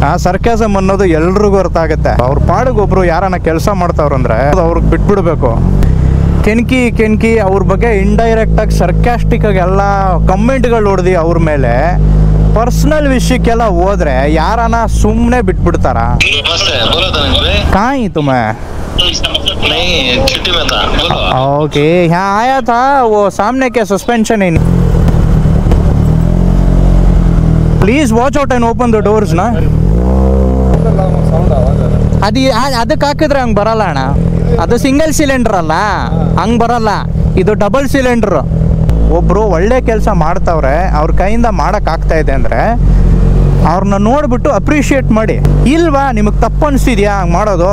ಆ ಸರ್ಕ್ಯಾಸಮ್ ಅನ್ನೋದು ಎಲ್ರಿಗೂ ಅರ್ಥ ಆಗುತ್ತೆ. ಅವ್ರ ಪಾಡಿಗೆ ಒಬ್ರು ಯಾರನ್ನ ಕೆಲಸ ಮಾಡ್ತಾವ್ರಂದ್ರೆ ಅವ್ರಿಗೆ ಬಿಟ್ಬಿಡ್ಬೇಕು. ಕೆಣಕಿ ಅವ್ರ ಬಗ್ಗೆ ಇಂಡೈರೆಕ್ಟ್ ಆಗಿ ಸರ್ಕ್ಯಾಸ್ಟಿಕ್ ಆಗಿ ಎಲ್ಲ ಕಮೆಂಟ್ಗಳು ಹೊಡೆದಿ ಅವ್ರ ಮೇಲೆ ಪರ್ಸನಲ್ ವಿಷಯಕ್ಕೆಲ್ಲ ಹೋದ್ರೆ ಯಾರನ್ನ ಸುಮ್ಮನೆ ಬಿಟ್ಬಿಡ್ತಾರ. ಕಾಯಿ तुम्हें नहीं छुट्टी में था, बोलो। ओके, यहाँ आया था वो सामने के सस्पेंशन है. Please watch out and open the doors ना. ಅದಕ್ಕೆ ಹಾಕಿದ್ರೆ ಹಂಗೆ ಬರಲ್ಲ ಅಣ್ಣ. ಅದು ಸಿಂಗಲ್ ಸಿಲಿಂಡರ್ ಅಲ್ಲ, ಹಂಗೆ ಬರಲ್ಲ. ಇದು ಡಬಲ್ ಸಿಲಿಂಡರ್. ಒಬ್ರು ಒಳ್ಳೆ ಕೆಲಸ ಮಾಡ್ತಾವ್ರೆ, ಅವ್ರ ಕೈಯಿಂದ ಮಾಡಕ್ ಆಗ್ತಾ ಇದೆ ಅಂದ್ರೆ ಅವ್ರನ್ನ ನೋಡ್ಬಿಟ್ಟು ಅಪ್ರಿಷಿಯೇಟ್ ಮಾಡಿ. ಇಲ್ವಾ ನಿಮಗೆ ತಪ್ಪು ಅನಿಸ್ತಿದ್ಯಾ ಹಂಗೆ ಮಾಡೋದು?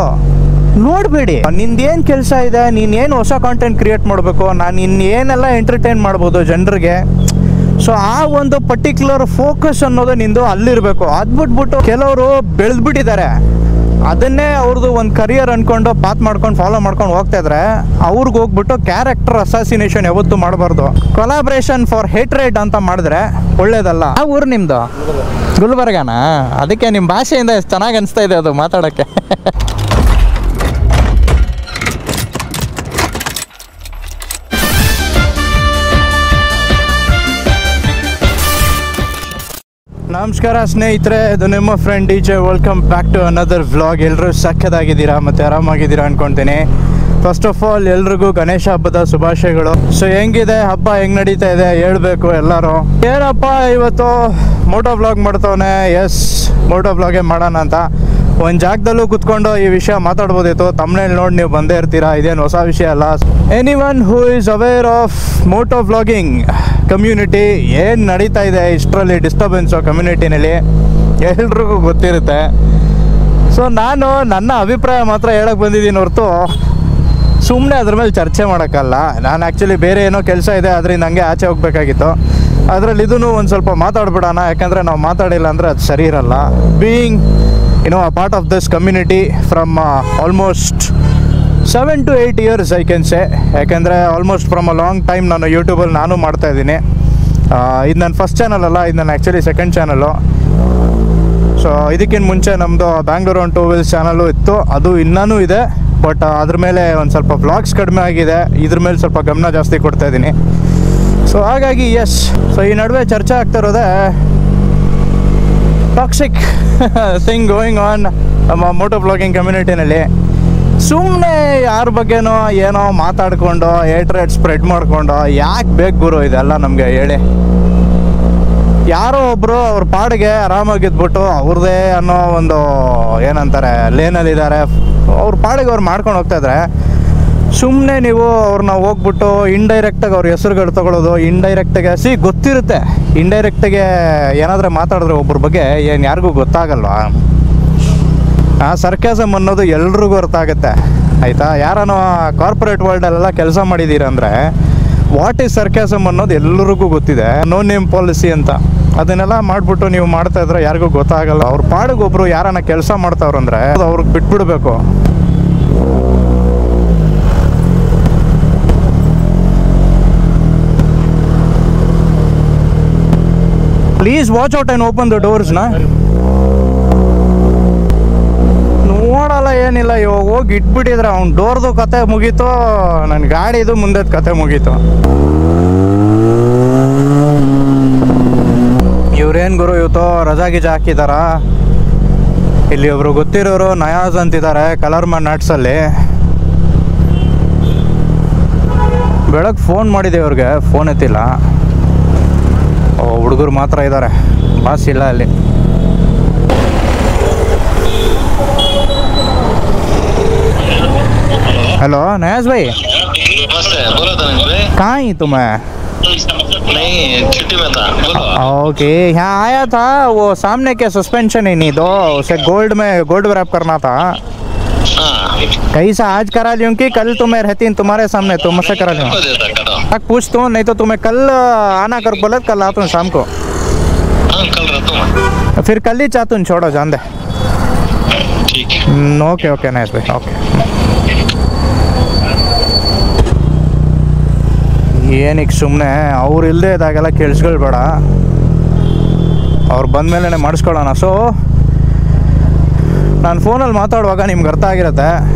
ನೋಡಬೇಡಿ. ನಿಂದೇನು ಕೆಲಸ ಇದೆ, ನೀನೇನು ಹೊಸ ಕಾಂಟೆಂಟ್ ಕ್ರಿಯೇಟ್ ಮಾಡಬೇಕು, ನಾನು ಇನ್ನೇನೆಲ್ಲ ಎಂಟರ್ಟೈನ್ ಮಾಡ್ಬೋದು ಜನರಿಗೆ. ಸೊ ಆ ಒಂದು ಪರ್ಟಿಕ್ಯುಲರ್ ಫೋಕಸ್ ಅನ್ನೋದು ನಿಂದು ಅಲ್ಲಿರಬೇಕು. ಅದು ಬಿಟ್ಬಿಟ್ಟು ಕೆಲವರು ಬೆಳೆದ್ಬಿಟ್ಟಿದ್ದಾರೆ, ಅದನ್ನೇ ಅವ್ರದ್ದು ಒಂದು ಕರಿಯರ್ ಅನ್ಕೊಂಡು ಪಾತ್ ಮಾಡ್ಕೊಂಡು ಫಾಲೋ ಮಾಡ್ಕೊಂಡು ಹೋಗ್ತಾ ಇದ್ರೆ ಅವ್ರಿಗೆ ಹೋಗ್ಬಿಟ್ಟು ಕ್ಯಾರೆಕ್ಟರ್ ಅಸಾಸಿನೇಷನ್ ಯಾವತ್ತೂ ಮಾಡಬಾರ್ದು. ಕೊಲಾಬ್ರೇಷನ್ ಫಾರ್ ಹೇಟ್ರೇಡ್ ಅಂತ ಮಾಡಿದ್ರೆ ಒಳ್ಳೇದಲ್ಲ. ಆ ಊರು ನಿಮ್ಮದು ಗುಲ್ಬರ್ಗಾನಾ? ಅದಕ್ಕೆ ನಿಮ್ಮ ಭಾಷೆಯಿಂದ ಎಷ್ಟು ಚೆನ್ನಾಗಿ ಅನಿಸ್ತಾ ಇದೆ ಅದು ಮಾತಾಡೋಕ್ಕೆ. ನಮಸ್ಕಾರ ಸ್ನೇಹಿತರೆ, ಇದು ನಿಮ್ಮ friend DJ. Welcome back to another vlog. ಎಲ್ಲರೂ ಸಖತ್ತಾಗಿದ್ದೀರಾ ಮತ್ತು ಆರಾಮಾಗಿದ್ದೀರಾ ಅಂದ್ಕೊಳ್ತೀನಿ. ಫಸ್ಟ್ ಆಫ್ ಆಲ್ ಎಲ್ರಿಗೂ ಗಣೇಶ ಹಬ್ಬದ ಶುಭಾಶಯಗಳು. ಸೊ ಹೆಂಗಿದೆ ಹಬ್ಬ, ಹೆಂಗೆ ನಡೀತಾ ಇದೆ ಹೇಳ್ಬೇಕು ಎಲ್ಲರೂ. ಏನಪ್ಪ ಇವತ್ತು ಮೋಟೋ ವ್ಲಾಗ್ ಮಾಡ್ತವನೆ. ಎಸ್, ಮೋಟೋ ವ್ಲಾಗೇ ಮಾಡೋಣ ಅಂತ ಒಂದು ಜಾಗದಲ್ಲೂ ಕುತ್ಕೊಂಡು ಈ ವಿಷಯ ಮಾತಾಡ್ಬೋದಿತ್ತು. ತಮ್ಮನೇಲಿ ನೋಡಿ ನೀವು ಬಂದೇ ಇರ್ತೀರಾ, ಇದೇನು ಹೊಸ ವಿಷಯ ಅಲ್ಲ. Anyone who is aware of moto vlogging community, ಏನು ನಡೀತಾ ಇದೆ ಇಷ್ಟರಲ್ಲಿ ಡಿಸ್ಟರ್ಬೆನ್ಸು ಕಮ್ಯುನಿಟಿನಲ್ಲಿ ಎಲ್ರಿಗೂ ಗೊತ್ತಿರುತ್ತೆ. ಸೊ ನಾನು ನನ್ನ ಅಭಿಪ್ರಾಯ ಮಾತ್ರ ಹೇಳಕ್ಕೆ ಬಂದಿದ್ದೀನಿ ಹೊರತು ಸುಮ್ಮನೆ ಅದ್ರ ಮೇಲೆ ಚರ್ಚೆ ಮಾಡೋಕ್ಕಲ್ಲ. ನಾನು ಆ್ಯಕ್ಚುಲಿ ಬೇರೆ ಏನೋ ಕೆಲಸ ಇದೆ, ಅದರಿಂದ ಹಂಗೆ ಆಚೆ ಹೋಗಬೇಕಾಗಿತ್ತು. ಅದರಲ್ಲಿ ಇದೂ ಒಂದು ಸ್ವಲ್ಪ ಮಾತಾಡ್ಬಿಡೋಣ, ಯಾಕಂದರೆ ನಾವು ಮಾತಾಡಿಲ್ಲ ಅಂದರೆ ಅದು ಸರಿ ಇರಲ್ಲ. Being a part of this community from almost 7 to 8 years I can say. ಯಾಕೆಂದರೆ almost from a long time ನಾನು ಯೂಟ್ಯೂಬಲ್ಲಿ ನಾನು ಮಾಡ್ತಾಯಿದ್ದೀನಿ. ಇದು ನನ್ನ ಫಸ್ಟ್ ಚಾನಲ್ ಅಲ್ಲ, ಇದು ನನ್ನ ಆ್ಯಕ್ಚುಲಿ ಸೆಕೆಂಡ್ ಚಾನಲು. ಸೊ ಇದಕ್ಕಿಂತ ಮುಂಚೆ ನಮ್ಮದು ಬ್ಯಾಂಗ್ಳೂರ್ ಆನ್ 2 wheels ಚಾನಲು ಇತ್ತು, ಅದು ಇನ್ನೂ ಇದೆ. ಬಟ್ ಅದ್ರ ಮೇಲೆ ಒಂದು ಸ್ವಲ್ಪ ವ್ಲಾಗ್ಸ್ ಕಡಿಮೆ ಆಗಿದೆ, ಇದ್ರ ಮೇಲೆ ಸ್ವಲ್ಪ ಗಮನ ಜಾಸ್ತಿ ಕೊಡ್ತಾಯಿದ್ದೀನಿ. ಸೊ ಹಾಗಾಗಿ ಎಸ್, ಸೊ ಈ ನಡುವೆ ಚರ್ಚೆ ಆಗ್ತಾ ಇರೋದೇ ಟಾಕ್ಸಿಕ್ ಥಿಂಗ್ ಗೋಯಿಂಗ್ ಆನ್ ನಮ್ಮ ಮೋಟೋ ಬ್ಲಾಗಿಂಗ್ ಕಮ್ಯುನಿಟಿನಲ್ಲಿ. ಸುಮ್ಮನೆ ಯಾರ ಬಗ್ಗೆನೋ ಏನೋ ಮಾತಾಡಿಕೊಂಡು ಹೇಟ್ರೇಟ್ ಸ್ಪ್ರೆಡ್ ಮಾಡಿಕೊಂಡು ಯಾಕೆ ಬೇಕು ಗುರು ಇದೆಲ್ಲ ನಮಗೆ ಹೇಳಿ. ಯಾರೋ ಒಬ್ಬರು ಅವ್ರ ಪಾಡಿಗೆ ಆರಾಮಾಗಿದ್ಬಿಟ್ಟು ಅವ್ರದ್ದೇ ಅನ್ನೋ ಒಂದು ಏನಂತಾರೆ ಲೇನಲ್ಲಿದ್ದಾರೆ, ಅವ್ರ ಪಾಡಿಗೆ ಅವ್ರು ಮಾಡ್ಕೊಂಡು ಹೋಗ್ತಾಯಿದ್ರೆ ಸುಮ್ಮನೆ ನೀವು ಅವ್ರನ್ನ ಹೋಗ್ಬಿಟ್ಟು ಇಂಡೈರೆಕ್ಟಾಗಿ ಅವ್ರ ಹೆಸರುಗಳು ತೊಗೊಳ್ಳೋದು. ಇಂಡೈರೆಕ್ಟಾಗಿ ಗೊತ್ತಿರುತ್ತೆ, ಇಂಡೈರೆಕ್ಟಾಗೆ ಏನಾದರೂ ಮಾತಾಡಿದ್ರೆ ಒಬ್ಬರ ಬಗ್ಗೆ ಏನು ಯಾರಿಗೂ ಗೊತ್ತಾಗಲ್ವಾ. ಆ ಸರ್ಕ್ಯಾಸಮ್ ಅನ್ನೋದು ಎಲ್ರಿಗೂ ಅರ್ಥ ಆಗುತ್ತೆ, ಆಯಿತಾ. ಯಾರನೋ ಕಾರ್ಪೊರೇಟ್ ವರ್ಲ್ಡಲ್ಲೆಲ್ಲ ಕೆಲಸ ಮಾಡಿದ್ದೀರಂದರೆ ವಾಟ್ ಈಸ್ ಸರ್ಕ್ಯಾಸಮ್ ಅನ್ನೋದು ಎಲ್ಲರಿಗೂ ಗೊತ್ತಿದೆ. ನೋ ನೇಮ್ ಪಾಲಿಸಿ ಅಂತ ಅದನ್ನೆಲ್ಲ ಮಾಡಿಬಿಟ್ಟು ನೀವು ಮಾಡ್ತಾಯಿದ್ರೆ ಯಾರಿಗೂ ಗೊತ್ತಾಗಲ್ಲ. ಅವ್ರ ಪಾಡಿಗೆ ಒಬ್ಬರು ಯಾರನ್ನ ಕೆಲಸ ಮಾಡ್ತಾವ್ರಂದ್ರೆ ಅವ್ರಿಗೆ ಬಿಟ್ಬಿಡ್ಬೇಕು. Please watch out and open the doors ನಾ. ನೋಡಲ್ಲ ಏನಿಲ್ಲ, ಇವಾಗ ಹೋಗಿ ಇಟ್ಬಿಟ್ಟಿದ್ರೆ ಅವ್ನು ಡೋರ್ದು ಕತೆ ಮುಗೀತು, ನನ್ನ ಗಾಡಿದು ಮುಂದೆದ ಕತೆ ಮುಗೀತು. ಇವ್ರೇನು ಗುರು ಇವತ್ತು ರಜಾ ಗಿಜಾ ಹಾಕಿದಾರ. ಇಲ್ಲಿ ಒಬ್ರು ಗೊತ್ತಿರೋರು ನಯಾಜ್ ಅಂತಿದ್ದಾರೆ ಕಲರ್ ಮನ್ ನಟ್ಸಲ್ಲಿ. ಬೆಳಗ್ಗೆ ಫೋನ್ ಮಾಡಿದೆ ಇವ್ರಿಗೆ, ಫೋನ್ ಎತ್ತಿಲ್ಲ. ಹುಡುಗರು ಮಾತ್ರ ಇದ್ದಾರೆ, ಬಾಸ್ ಇಲ್ಲ ಅಲ್ಲಿ. हेलो नयाज भाई, नमस्ते, बोलो धनंजय। कहाँ ही तुम्हें? नहीं छुट्टी में था, बोलो। ओके, यहाँ आया था वो सामने के सस्पेंशन ही नहीं दो, उसे गोल्ड रैप करना था। कैसा आज करा लूँ कि कल तुम्हें रहती तुम्हारे सामने, तुमसे करा लूँ? तक पूछता हूँ, नहीं तो तुम्हें कल आना कर बोले, कल आता हूँ शाम को। कल रहता हूँ, फिर कल ही चाहता हूँ, छोड़ो जान दे। ठीक है। ओके ओके नयाज भाई, ओके. ಏನಕ್ಕೆ ಸುಮ್ಮನೆ ಅವ್ರು ಇಲ್ಲದೆ ಇದ್ದಾಗೆಲ್ಲ ಕೇಳಿಸ್ಕೊಳ್ಬೇಡ, ಅವ್ರು ಬಂದಮೇಲೆ ಮಾಡಿಸ್ಕೊಳ್ಳೋಣ. ಸೊ ನಾನು ಫೋನಲ್ಲಿ ಮಾತಾಡುವಾಗ ನಿಮ್ಗೆ ಅರ್ಥ ಆಗಿರುತ್ತೆ.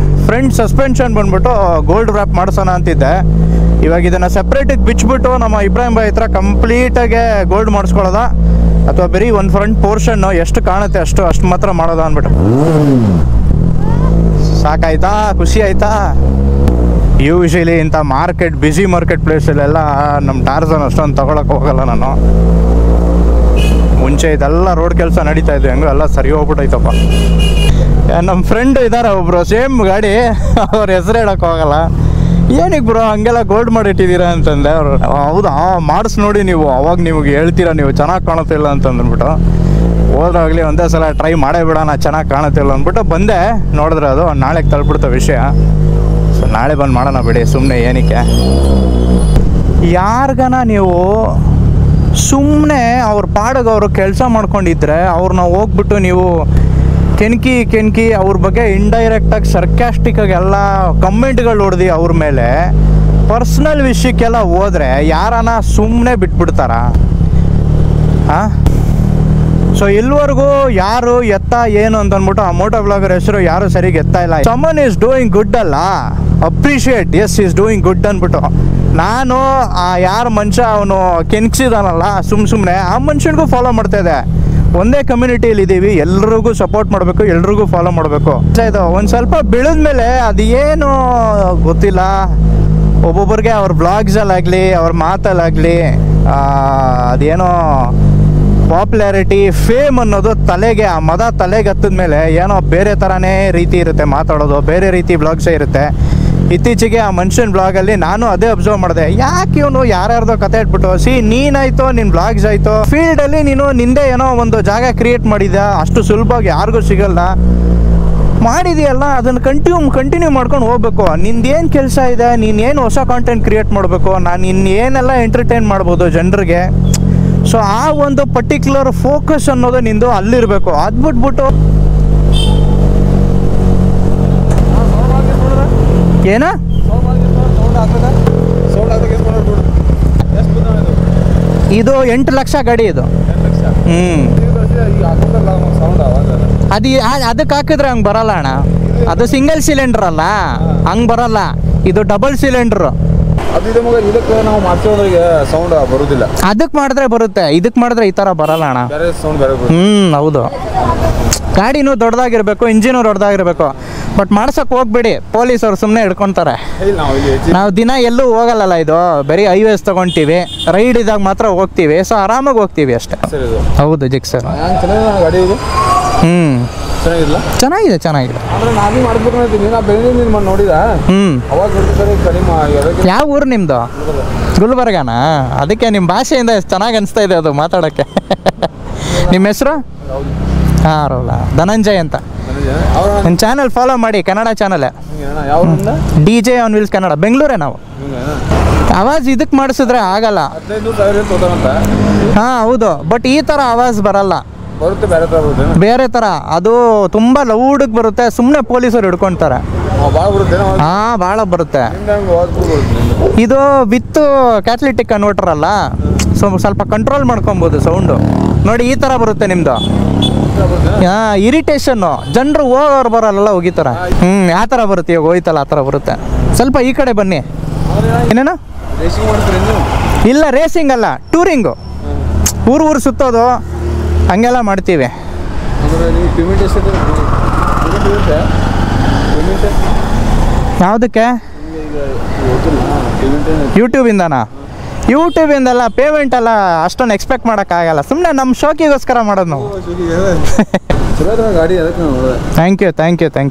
ಫ್ರಂಟ್ ಸಸ್ಪೆನ್ಷನ್ ಬಂದ್ಬಿಟ್ಟು ಗೋಲ್ಡ್ ರ್ಯಾಪ್ ಮಾಡಿಸೋಣ ಅಂತಿದ್ದೆ. ಇವಾಗ ಇದನ್ನು ಸಪ್ರೇಟಿಗೆ ಬಿಚ್ಚಿಬಿಟ್ಟು ನಮ್ಮ ಇಬ್ರಾಹಿಂ ಭಾಯ್ ಹತ್ರ ಕಂಪ್ಲೀಟಾಗೆ ಗೋಲ್ಡ್ ಮಾಡಿಸ್ಕೊಳ್ಳೋದ ಅಥವಾ ಬರೀ ಒಂದು ಫ್ರಂಟ್ ಪೋರ್ಷನ್ನು ಎಷ್ಟು ಕಾಣುತ್ತೆ ಅಷ್ಟು ಮಾತ್ರ ಮಾಡೋದ ಅಂದ್ಬಿಟ್ಟು. ಸಾಕಾಯ್ತಾ? ಖುಷಿ ಆಯ್ತಾ? ಯೂಶಲಿ ಇಂಥ ಬ್ಯುಸಿ ಮಾರ್ಕೆಟ್ ಪ್ಲೇಸಲ್ಲೆಲ್ಲ ನಮ್ಮ ಟಾರ್ಸನ್ ಅಷ್ಟೊಂದು ತೊಗೊಳಕ್ಕೆ ಹೋಗಲ್ಲ ನಾನು. ಮುಂಚೆ ಇದೆಲ್ಲ ರೋಡ್ ಕೆಲಸ ನಡೀತಾ ಇದ್ದೆ, ಹೆಂಗೋ ಎಲ್ಲ ಸರಿ ಹೋಗ್ಬಿಟ್ಟೈತಪ್ಪ. ನಮ್ಮ ಫ್ರೆಂಡ್ ಇದ್ದಾರೆ ಒಬ್ಬರು, ಸೇಮ್ ಗಾಡಿ, ಅವ್ರ ಹೆಸರು ಹೇಳೋಕ್ಕೆ ಹೋಗಲ್ಲ. ಏನಕ್ಕೆ ಬ್ರೋ ಹಂಗೆಲ್ಲ ಗೋಲ್ಡ್ ಮಾಡಿಟ್ಟಿದ್ದೀರಾ ಅಂತಂದೆ. ಅವರು ಹೌದಾ ಮಾಡಿಸ್ ನೋಡಿ ನೀವು, ಅವಾಗ ನಿಮಗೆ ಹೇಳ್ತೀರಾ ನೀವು ಚೆನ್ನಾಗಿ ಕಾಣುತ್ತಿಲ್ಲ ಅಂತಂದ್ಬಿಟ್ಟು. ಹೋದ್ರಾಗಲಿ ಒಂದೇ ಸಲ ಟ್ರೈ ಮಾಡೇ ಬಿಡೋಣ ಚೆನ್ನಾಗಿ ಕಾಣುತ್ತಿಲ್ಲ ಅಂದ್ಬಿಟ್ಟು ಬಂದೆ. ನೋಡಿದ್ರೆ ಅದು ನಾಳೆಗೆ ತಲುಪಿಡ್ತ ವಿಷಯ. ಸೊ ನಾಳೆ ಬಂದು ಮಾಡೋಣ ಬಿಡಿ, ಸುಮ್ಮನೆ ಏನಕ್ಕೆ. ಯಾರಿಗನ ನೀವು ಸುಮ್ಮನೆ ಅವ್ರ ಪಾಡಿಗೆ ಅವರು ಕೆಲಸ ಮಾಡ್ಕೊಂಡಿದ್ರೆ ಅವ್ರನ್ನ ಹೋಗ್ಬಿಟ್ಟು ನೀವು ಕೆಣಕಿ ಅವ್ರ ಬಗ್ಗೆ ಇಂಡೈರೆಕ್ಟಾಗಿ ಸರ್ಕ್ಯಾಸ್ಟಿಕ್ಕಾಗಿ ಎಲ್ಲ ಕಮೆಂಟ್ಗಳು ಹೊಡೆದು ಅವ್ರ ಮೇಲೆ ಪರ್ಸ್ನಲ್ ವಿಷಯಕ್ಕೆಲ್ಲ ಹೋದರೆ ಯಾರನ್ನ ಸುಮ್ಮನೆ ಬಿಟ್ಬಿಡ್ತಾರ? ಹಾಂ, ಸೊ ಇಲ್ಲಿವರೆಗೂ ಯಾರು ಎತ್ತ ಏನು ಅಂತಂದ್ಬಿಟ್ಟು ಆ ಮೋಟೋ ಬ್ಲಾಗರ್ ಹೆಸರು ಯಾರು ಸರಿಗೆ ಎತ್ತಾ ಇಲ್ಲ. ಸಮನ್ ಈಸ್ ಡೂಯಿಂಗ್ ಗುಡ್ ಅಲ್ಲ, appreciate, S is doing good ಅಂದ್ಬಿಟ್ಟು ನಾನು ಆ ಯಾರು ಮನುಷ್ಯ ಅವನು ಕೆಣಕ್ಸಿದಾನಲ್ಲ ಸುಮ್ಮನೆ ಆ ಮನುಷ್ಯನಿಗೂ ಫಾಲೋ ಮಾಡ್ತಾಯಿದ್ದೆ. ಒಂದೇ ಕಮ್ಯುನಿಟಿಯಲ್ಲಿ ಇದ್ದೀವಿ, ಎಲ್ರಿಗೂ ಸಪೋರ್ಟ್ ಮಾಡಬೇಕು, ಎಲ್ರಿಗೂ ಫಾಲೋ ಮಾಡಬೇಕು. ಇದು ಒಂದು ಸ್ವಲ್ಪ ಬೆಳೆದ ಮೇಲೆ ಅದು ಏನು ಗೊತ್ತಿಲ್ಲ, ಒಬ್ಬೊಬ್ಬರಿಗೆ ಅವ್ರ ಬ್ಲಾಗ್ಸಲ್ಲಾಗಲಿ ಅವ್ರ ಮಾತಲ್ಲಾಗಲಿ ಅದೇನೋ ಪಾಪ್ಯುಲಾರಿಟಿ ಫೇಮ್ ಅನ್ನೋದು ತಲೆಗೆ, ಆ ಮದ ತಲೆಗೆ ಹತ್ತಿದ ಮೇಲೆ ಏನೋ ಬೇರೆ ಥರನೇ ರೀತಿ ಇರುತ್ತೆ ಮಾತಾಡೋದು, ಬೇರೆ ರೀತಿ ಬ್ಲಾಗ್ಸೇ ಇರುತ್ತೆ. ಇತ್ತೀಚೆಗೆ ಆ ಮನುಷ್ಯನ ಬ್ಲಾಗಲ್ಲಿ ನಾನು ಅದೇ ಅಬ್ಸರ್ವ್ ಮಾಡಿದೆ. ಯಾಕೆ ಇವನು ಯಾರ್ಯಾರ್ದೋ ಕತೆ ಇಟ್ಬಿಟ್ಟು ನೀನಾಯ್ತು, ನಿನ್ನ ಬ್ಲಾಗ್ಸ್ ಆಯಿತು, ಫೀಲ್ಡಲ್ಲಿ ನೀನು ನಿಂದೆ ಏನೋ ಒಂದು ಜಾಗ ಕ್ರಿಯೇಟ್ ಮಾಡಿದ್ಯಾ, ಅಷ್ಟು ಸುಲಭವಾಗಿ ಯಾರಿಗೂ ಸಿಗಲ್ಲ, ಮಾಡಿದೆಯಲ್ಲ ಅದನ್ನು ಕಂಟಿನ್ಯೂ ಮಾಡ್ಕೊಂಡು ಹೋಗ್ಬೇಕು. ನಿಂದೇನು ಕೆಲಸ ಇದೆ, ನೀನೇನು ಹೊಸ ಕಾಂಟೆಂಟ್ ಕ್ರಿಯೇಟ್ ಮಾಡಬೇಕು, ನಾನು ಇನ್ನೇನೆಲ್ಲ ಎಂಟರ್ಟೈನ್ ಮಾಡ್ಬೋದು ಜನರಿಗೆ. ಸೊ ಆ ಒಂದು ಪರ್ಟಿಕ್ಯುಲರ್ ಫೋಕಸ್ ಅನ್ನೋದು ನಿಂದು ಅಲ್ಲಿರಬೇಕು. ಅದು ಬಿಟ್ಬಿಟ್ಟು ಏನ ಇದು 8 ಲಕ್ಷ ಗಾಡಿ ಇದು. ಅದಕ್ಕೆ ಹಾಕಿದ್ರೆ ಹಂಗೆ ಬರಲ್ಲ ಅಣ್ಣ, ಅದು ಸಿಂಗಲ್ ಸಿಲಿಂಡರ್ ಅಲ್ಲ, ಹಂಗೆ ಬರಲ್ಲ. ಇದು ಡಬಲ್ ಸಿಲಿಂಡ್ರು. ಇದಕ್ಕೆ ನಾವು ಮಾಡ್ಸೋದ್ರಿಗೆ ಸೌಂಡ್ ಬರುದಿಲ್ಲ. ಅದಕ್ಕೆ ಮಾಡಿದ್ರೆ ಬರುತ್ತೆ, ಇದಕ್ಕೆ ಮಾಡಿದ್ರೆ ಈ ಥರ ಬರಲ್ಲ ಅಣ್ಣ. ಹೌದು, ಗಾಡಿನೂ ದೊಡ್ಡದಾಗಿರ್ಬೇಕು, ಇಂಜಿನು ದೊಡ್ಡದಾಗಿರ್ಬೇಕು. ಬಟ್ ಮಾಡ್ಸೋಕೆ ಹೋಗ್ಬೇಡಿ, ಪೊಲೀಸವ್ರು ಸುಮ್ಮನೆ ಹಿಡ್ಕೊತಾರೆ. ನಾವು ದಿನ ಎಲ್ಲೂ ಹೋಗಲ್ಲಲ್ಲ, ಇದು ಬರೀ ಹೈವೇಸ್ ತೊಗೊಳ್ತೀವಿ, ರೈಡ್ ಇದ್ದಾಗ ಮಾತ್ರ ಹೋಗ್ತೀವಿ. ಸೊ ಆರಾಮಾಗಿ ಹೋಗ್ತೀವಿ ಅಷ್ಟೇ. ಹೌದು ಜಿಕ್ ಸರ್. ಗಾಡಿ ಇದು ಚೆನ್ನಾಗಿದೆ. ನೋಡಿದ ಯಾವ ಊರು ನಿಮ್ದು? ಗುಲ್ಬರ್ಗಾನಾ? ಅದಕ್ಕೆ ನಿಮ್ಮ ಭಾಷೆಯಿಂದ ಎಷ್ಟು ಚೆನ್ನಾಗಿ ಅನಿಸ್ತಾ ಇದೆ ಅದು ಮಾತಾಡೋಕ್ಕೆ. ನಿಮ್ಮ ಹೆಸರು? ಹಾಂ ರೌಲ, ಧನಂಜಯ್ ಅಂತ. ನನ್ನ ಚಾನಲ್ ಫಾಲೋ ಮಾಡಿ, Kannada channel DJ on wheels Kannada, ಬೆಂಗಳೂರೇ ನಾವು. ಆವಾಜ್ ಇದಕ್ಕೆ ಮಾಡಿಸಿದ್ರೆ ಆಗಲ್ಲ. ಹಾಂ ಹೌದು, ಬಟ್ ಈ ಥರ ಆವಾಜ್ ಬರಲ್ಲ, ಬೇರೆ ಥರ. ಅದು ತುಂಬ ಲೌಡಿಗೆ ಬರುತ್ತೆ, ಸುಮ್ಮನೆ ಪೊಲೀಸರು ಹಿಡ್ಕೊಳ್ತಾರೆ. ಹಾಂ ಭಾಳ ಬರುತ್ತೆ. ಇದು ವಿತ್ ಕ್ಯಾಟಲಿಟಿಕ್ ಕನ್ವರ್ಟರ್ ಅಲ್ಲ, ಸ್ವಲ್ಪ ಕಂಟ್ರೋಲ್ ಮಾಡ್ಕೊಬೋದು ಸೌಂಡು. ನೋಡಿ ಈ ಥರ ಬರುತ್ತೆ ನಿಮ್ಮದು. ಹಾಂ, ಇರಿಟೇಷನ್ನು, ಜನರು ಹೋಗೋರು ಬರಲ್ಲ ಹೋಗಿತಾರೆ. ಯಾವ ಥರ ಬರುತ್ತೆ ಇವಾಗ ಹೋಯ್ತಲ್ಲ ಆ ಥರ ಬರುತ್ತೆ. ಸ್ವಲ್ಪ ಈ ಕಡೆ ಬನ್ನಿ. ಏನೇನು? ಇಲ್ಲ ರೇಸಿಂಗ್ ಅಲ್ಲ, ಟೂರಿಂಗು, ಊರು ಸುತ್ತೋದು ಹಂಗೆಲ್ಲ ಮಾಡ್ತೀವಿ. ಯಾವುದಕ್ಕೆ? ಯೂಟ್ಯೂಬಿಂದನಾ? ಯೂಟ್ಯೂಬಿಂದಲ್ಲ, ಪೇಮೆಂಟ್ ಎಲ್ಲ ಅಷ್ಟೊಂದು ಎಕ್ಸ್ಪೆಕ್ಟ್ ಮಾಡೋಕ್ಕಾಗಲ್ಲ, ಸುಮ್ಮನೆ ನಮ್ಮ ಶೋಕಿಗೋಸ್ಕರ ಮಾಡೋದು ನಾವು. Thank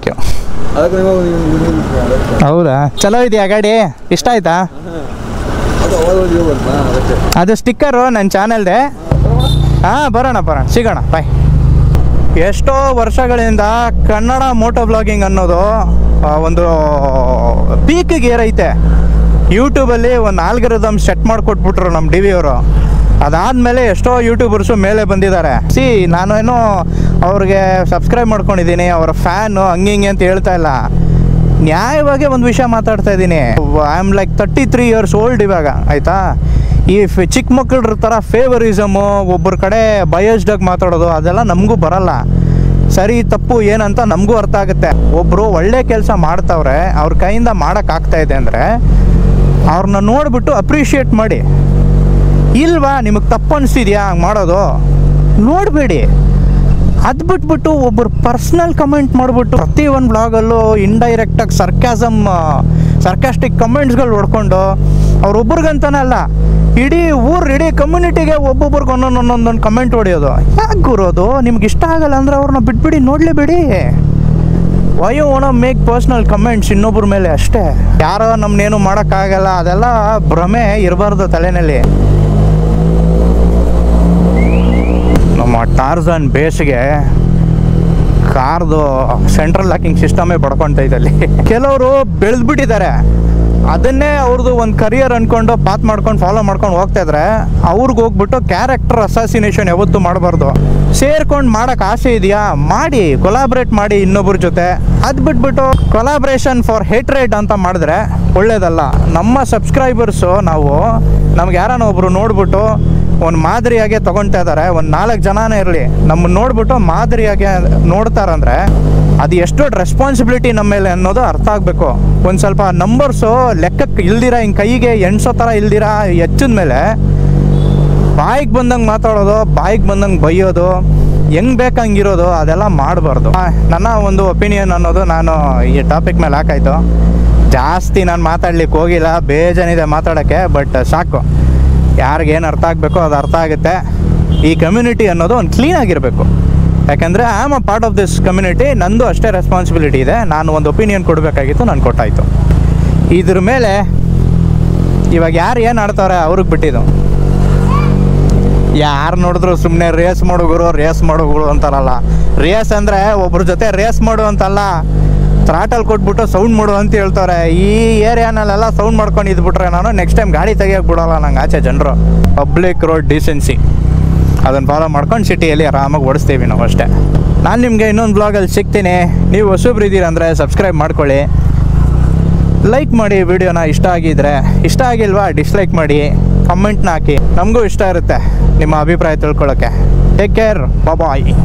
you. ಹೌದಾ, ಚಲೋ ಇದೆಯಾ ಗಾಡಿ? ಇಷ್ಟ ಆಯ್ತಾ? ಅದು ಸ್ಟಿಕ್ಕರು ನನ್ನ ಚಾನಲ್ದೆ. ಹಾಂ ಬರೋಣ ಸಿಗೋಣ, ಬಾಯ್. ಎಷ್ಟೋ ವರ್ಷಗಳಿಂದ ಕನ್ನಡ ಮೋಟೋ ಬ್ಲಾಗಿಂಗ್ ಅನ್ನೋದು ಒಂದು ಪೀಕಿಗೆ ಏರೈತೆ. ಯೂಟ್ಯೂಬಲ್ಲಿ ಒಂದು ಆಲ್ಗರಿದಮ್ ಸೆಟ್ ಮಾಡಿಕೊಟ್ಬಿಟ್ರು ನಮ್ಮ DV ಅವರು. ಅದಾದಮೇಲೆ ಎಷ್ಟೋ ಯೂಟ್ಯೂಬರ್ಸು ಮೇಲೆ ಬಂದಿದ್ದಾರೆ. ನಾನೇನೋ ಅವ್ರಿಗೆ ಸಬ್ಸ್ಕ್ರೈಬ್ ಮಾಡ್ಕೊಂಡಿದ್ದೀನಿ, ಅವರ ಫ್ಯಾನು ಹಿಂಗೆ ಅಂತ ಹೇಳ್ತಾ ಇಲ್ಲ, ನ್ಯಾಯವಾಗಿ ಒಂದು ವಿಷಯ ಮಾತಾಡ್ತಾ ಇದ್ದೀನಿ. I am like 33 years old ಇವಾಗ, ಆಯಿತಾ? ಈ ಚಿಕ್ಕ ಮಕ್ಕಳ ಥರ ಫೇವರಿಸಮು, ಒಬ್ಬರ ಕಡೆ ಬಯಸ್ಡಾಗಿ ಮಾತಾಡೋದು ಅದೆಲ್ಲ ನಮಗೂ ಬರಲ್ಲ. ಸರಿ ತಪ್ಪು ಏನಂತ ನಮಗೂ ಅರ್ಥ ಆಗುತ್ತೆ. ಒಬ್ಬರು ಒಳ್ಳೆ ಕೆಲಸ ಮಾಡ್ತಾವ್ರೆ, ಅವ್ರ ಕೈಯಿಂದ ಮಾಡೋಕ್ಕಾಗ್ತಾ ಇದೆ ಅಂದರೆ ಅವ್ರನ್ನ ನೋಡಿಬಿಟ್ಟು ಅಪ್ರಿಷಿಯೇಟ್ ಮಾಡಿ. ಇಲ್ವಾ ನಿಮಗೆ ತಪ್ಪು ಅನಿಸ್ತಿದ್ಯಾ ಹಂಗೆ ಮಾಡೋದು, ನೋಡಬೇಡಿ. ಅದು ಬಿಟ್ಬಿಟ್ಟು ಒಬ್ಬರು ಪರ್ಸ್ನಲ್ ಕಮೆಂಟ್ ಮಾಡಿಬಿಟ್ಟು ಪ್ರತಿ ಒಂದು ಬ್ಲಾಗಲ್ಲೂ ಇಂಡೈರೆಕ್ಟಾಗಿ ಸರ್ಕ್ಯಾಸ್ಟಿಕ್ ಕಮೆಂಟ್ಸ್ಗಳು ಹೊಡ್ಕೊಂಡು ಅವ್ರೊಬ್ರಿಗಂತಾನೆ ಅಲ್ಲ, ಇಡೀ ಕಮ್ಯುನಿಟಿಗೆ ಒಬ್ಬೊಬ್ರಿಗೆ ಒಂದೊಂದು ಕಮೆಂಟ್ ಹೊಡೆಯೋದು. ಯಾಕೆ ಗುರೋದು? ನಿಮ್ಗೆ ಇಷ್ಟ ಆಗಲ್ಲ ಅಂದರೆ ಅವ್ರನ್ನ ಬಿಟ್ಬಿಡಿ, ನೋಡಲೇಬೇಡಿ. Why you want to make personal comments ಇನ್ನೊಬ್ಬರ ಮೇಲೆ ಅಷ್ಟೇ. ಯಾರೋ ನಮ್ಮನ್ನೇನು ಮಾಡೋಕ್ಕಾಗಲ್ಲ, ಅದೆಲ್ಲ ಭ್ರಮೆ ಇರಬಾರ್ದು ತಲೆಯಲ್ಲಿ. ನಮ್ಮ ಟಾರ್ಜನ್ ಬೇಸ್ಗೆ ಕಾರ್ದು ಸೆಂಟ್ರಲ್ ಲಾಕಿಂಗ್ ಸಿಸ್ಟಮೇ ಪಡ್ಕೊತೈತೆ ಅಲ್ಲಿ. ಕೆಲವರು ಬೆಳೆದ್ಬಿಟ್ಟಿದ್ದಾರೆ, ಅದನ್ನೇ ಅವ್ರದ್ದು ಒಂದು ಕರಿಯರ್ ಅಂದ್ಕೊಂಡು ಪಾತ್ ಮಾಡ್ಕೊಂಡು ಫಾಲೋ ಮಾಡ್ಕೊಂಡು ಹೋಗ್ತಾ ಇದ್ರೆ ಅವ್ರಿಗೆ ಹೋಗ್ಬಿಟ್ಟು ಕ್ಯಾರೆಕ್ಟರ್ ಅಸಾಸಿನೇಷನ್ ಯಾವತ್ತೂ ಮಾಡಬಾರ್ದು. ಸೇರ್ಕೊಂಡು ಮಾಡೋಕ್ಕೆ ಆಸೆ ಇದೆಯಾ ಮಾಡಿ, ಕೊಲಾಬ್ರೇಟ್ ಮಾಡಿ ಇನ್ನೊಬ್ಬರ ಜೊತೆ. ಅದು ಬಿಟ್ಬಿಟ್ಟು ಕೊಲಾಬ್ರೇಷನ್ ಫಾರ್ ಹೇಟ್ರೇಟ್ ಅಂತ ಮಾಡಿದ್ರೆ ಒಳ್ಳೇದಲ್ಲ. ನಮ್ಮ ಸಬ್ಸ್ಕ್ರೈಬರ್ಸು ನಮ್ಗೆ ಯಾರನ್ನ ಒಬ್ಬರು ನೋಡ್ಬಿಟ್ಟು ಒಂದು ಮಾದರಿಯಾಗೆ ತೊಗೊಳ್ತಾ ಇದ್ದಾರೆ, ಒಂದು 4 ಜನನೇ ಇರಲಿ, ನಮ್ಮನ್ನು ನೋಡ್ಬಿಟ್ಟು ಮಾದರಿಯಾಗೆ ನೋಡ್ತಾರಂದ್ರೆ ಅದು ಎಷ್ಟು ದೊಡ್ಡ ರೆಸ್ಪಾನ್ಸಿಬಿಲಿಟಿ ನಮ್ಮ ಮೇಲೆ ಅನ್ನೋದು ಅರ್ಥ ಆಗಬೇಕು. ಒಂದು ಸ್ವಲ್ಪ ನಂಬರ್ಸು ಲೆಕ್ಕಕ್ಕೆ ಇಲ್ದಿರ, ಹಿಂಗೆ ಕೈಗೆ ಎಣ್ಸೋ ಥರ ಇಲ್ದಿರ ಹೆಚ್ಚಿದ ಮೇಲೆ ಬಾಯಿಗೆ ಬಂದಂಗೆ ಮಾತಾಡೋದು, ಬಾಯಿಗೆ ಬಂದಂಗೆ ಬೈಯೋದು, ಹೆಂಗೆ ಬೇಕಂಗಿರೋದು ಅದೆಲ್ಲ ಮಾಡಬಾರ್ದು. ನನ್ನ ಒಂದು ಒಪಿನಿಯನ್ ಅನ್ನೋದು ನಾನು ಈ ಟಾಪಿಕ್ ಮೇಲೆ ಹಾಕಾಯ್ತು. ಜಾಸ್ತಿ ನಾನು ಮಾತಾಡ್ಲಿಕ್ಕೆ ಹೋಗಿಲ್ಲ, ಬೇಜಾನಿದೆ ಮಾತಾಡೋಕ್ಕೆ. ಬಟ್ ಸಾಕು, ಯಾರಿಗೇನು ಅರ್ಥ ಆಗಬೇಕೋ ಅದು ಅರ್ಥ ಆಗುತ್ತೆ. ಈ ಕಮ್ಯುನಿಟಿ ಅನ್ನೋದು ಒಂದು ಕ್ಲೀನಾಗಿರಬೇಕು. ಯಾಕೆಂದರೆ I am a part of this community. ನಂದು ಅಷ್ಟೇ ರೆಸ್ಪಾನ್ಸಿಬಿಲಿಟಿ ಇದೆ. ನಾನು ಒಂದು ಒಪಿನಿಯನ್ ಕೊಡಬೇಕಾಗಿತ್ತು, ನಾನು ಕೊಟ್ಟಾಯಿತು. ಇದ್ರ ಮೇಲೆ ಇವಾಗ ಯಾರು ಏನು ಆಡ್ತಾವ್ರೆ ಅವ್ರಿಗೆ ಬಿಟ್ಟಿದ್ದು. ಯಾರು ನೋಡಿದ್ರು ಸುಮ್ಮನೆ ರೇಸ್ ಮಾಡೋಗುರು ಅಂತಾರಲ್ಲ. ರೇಸ್ ಅಂದರೆ ಒಬ್ರ ಜೊತೆ ರೇಸ್ ಮಾಡು ಅಂತಲ್ಲ, ಥ್ರಾಟಲ್ ಕೊಟ್ಬಿಟ್ಟು ಸೌಂಡ್ ಮಾಡು ಅಂತ ಹೇಳ್ತಾರೆ. ಈ ಏರಿಯಾನಲ್ಲೆಲ್ಲ ಸೌಂಡ್ ಮಾಡ್ಕೊಂಡು ಇದ್ಬಿಟ್ರೆ ನಾನು ನೆಕ್ಸ್ಟ್ ಟೈಮ್ ಗಾಡಿ ತೆಗಿಯೋಕೆ ಬಿಡೋಲ್ಲ ನಂಗೆ. ಆಚೆ ಜನರು ಪಬ್ಲಿಕ್ ರೋಡ್ ಡೀಸೆನ್ಸಿ ಅದನ್ನು ಫಾಲೋ ಮಾಡ್ಕೊಂಡು ಸಿಟಿಯಲ್ಲಿ ಆರಾಮಾಗಿ ಓಡಿಸ್ತೀವಿ ನಾವು ಅಷ್ಟೇ. ನಾನು ನಿಮಗೆ ಇನ್ನೊಂದು ಬ್ಲಾಗಲ್ಲಿ ಸಿಗ್ತೀನಿ. ನೀವು ಹೊಸಬ್ರು ಇದ್ದೀರಂದರೆ ಸಬ್ಸ್ಕ್ರೈಬ್ ಮಾಡ್ಕೊಳ್ಳಿ, ಲೈಕ್ ಮಾಡಿ ವಿಡಿಯೋನ. ಇಷ್ಟ ಆಗಿಲ್ವಾ ಡಿಸ್ಲೈಕ್ ಮಾಡಿ, ಕಮೆಂಟ್ನ ಹಾಕಿ. ನಮಗೂ ಇಷ್ಟ ಇರುತ್ತೆ ನಿಮ್ಮ ಅಭಿಪ್ರಾಯ ತಿಳ್ಕೊಳ್ಳೋಕ್ಕೆ. ಟೇಕ್ ಕೇರ್, ಬಾಯ್.